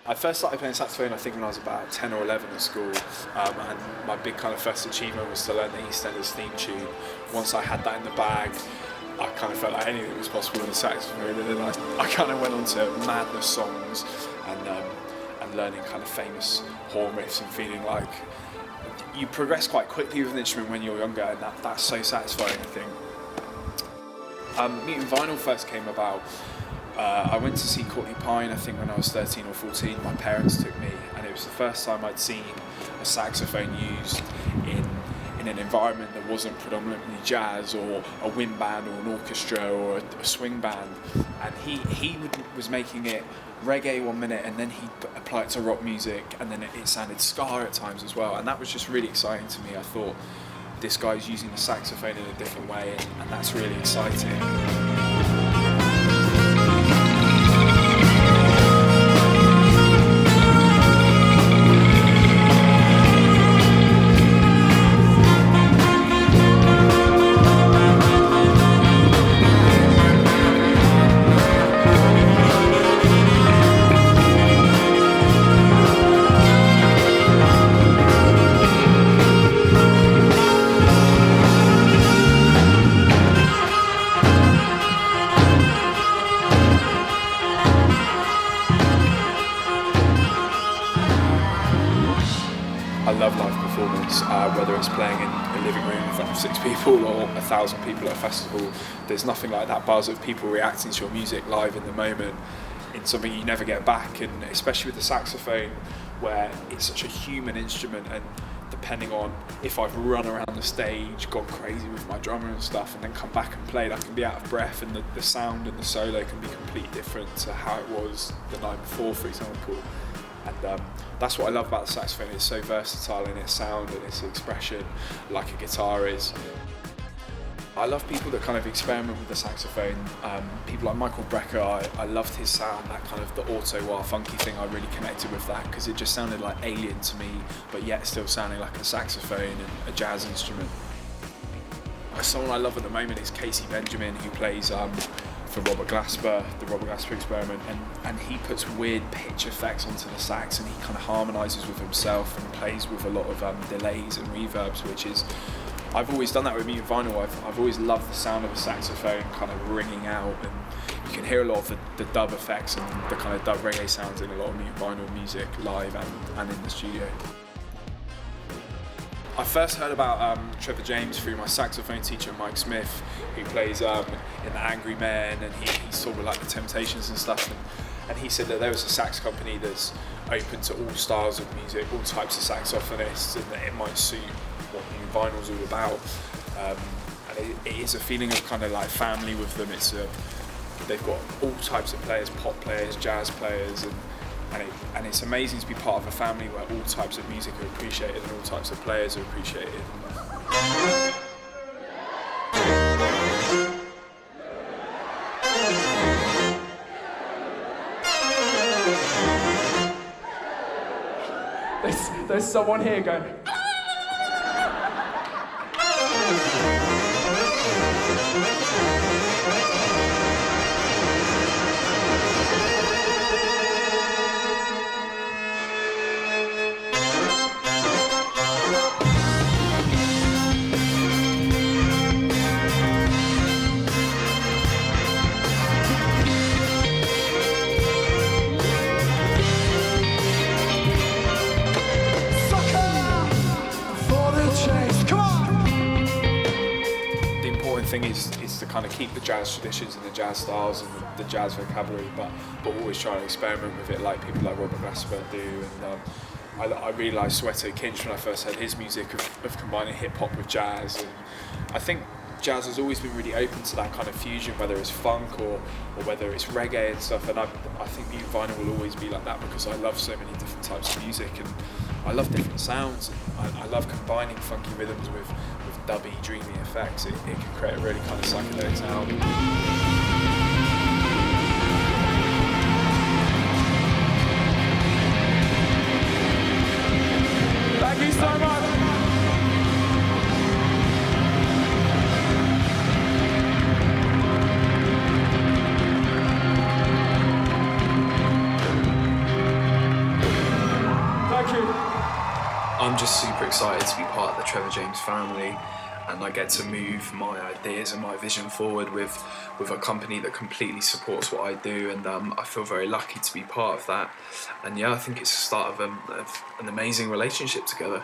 I first started playing saxophone I think when I was about 10 or 11 at school, and my big kind of first achievement was to learn the EastEnders theme tune. Once I had that in the bag, I kind of felt like anything was possible with the saxophone, and then I kind of went on to madness songs and learning kind of famous horn riffs and feeling like you progress quite quickly with an instrument when you're younger, and that's so satisfying, I think. Mutant Vinyl first came about. I went to see Courtney Pine, I think when I was 13 or 14. My parents took me, and it was the first time I'd seen a saxophone used in an environment that wasn't predominantly jazz or a wind band or an orchestra or a swing band. And he was making it reggae one minute, and then he'd apply it to rock music, and then it sounded ska at times as well. And that was just really exciting to me. I thought, this guy's using the saxophone in a different way, and that's really exciting. I love live performance, whether it's playing in a living room in front of 6 people or 1,000 people at a festival. There's nothing like that buzz of people reacting to your music live in the moment. It's something you never get back, and especially with the saxophone, where it's such a human instrument, and depending on if I've run around the stage, gone crazy with my drummer and stuff, and then come back and played, I can be out of breath, and the sound and the solo can be completely different to how it was the night before, for example. And that's what I love about the saxophone. It's so versatile in its sound and its expression, like a guitar is. I love people that kind of experiment with the saxophone. People like Michael Brecker, I loved his sound, that kind of the auto wah funky thing. I really connected with that because it just sounded like alien to me, but yet still sounding like a saxophone and a jazz instrument. Someone I love at the moment is Casey Benjamin, who plays for Robert Glasper, the Robert Glasper Experiment, and he puts weird pitch effects onto the sax, and he kind of harmonises with himself and plays with a lot of delays and reverbs, which is, I've always done that with Mutant Vinyl. I've always loved the sound of a saxophone kind of ringing out, and you can hear a lot of the dub effects and the kind of dub reggae sounds in a lot of Mutant Vinyl music live and in the studio. I first heard about Trevor James through my saxophone teacher, Mike Smith, who plays in The Angry Men, and he saw with like the Temptations and stuff, and he said that there was a sax company that's open to all styles of music, all types of saxophonists, and that it might suit what Mutant Vinyl's all about. And it is a feeling of kind of like family with them. They've got all types of players, pop players, jazz players, and it's amazing to be part of a family where all types of music are appreciated and all types of players are appreciated. There's someone here going. Thing is to kind of keep the jazz traditions and the jazz styles and the jazz vocabulary, but always try to experiment with it like people like Robert Glasper do. And I realised Soweto Kinch when I first heard his music of combining hip hop with jazz, and I think jazz has always been really open to that kind of fusion, whether it's funk or whether it's reggae and stuff, and I think Mutant Vinyl will always be like that because I love so many different types of music, and I love different sounds, and I love combining funky rhythms with dubby, dreamy effects. It can create a really kind of psychedelic sound. Thank you so much. excited to be part of the Trevor James family, and I get to move my ideas and my vision forward with a company that completely supports what I do, and I feel very lucky to be part of that. And yeah, I think it's the start of an amazing relationship together.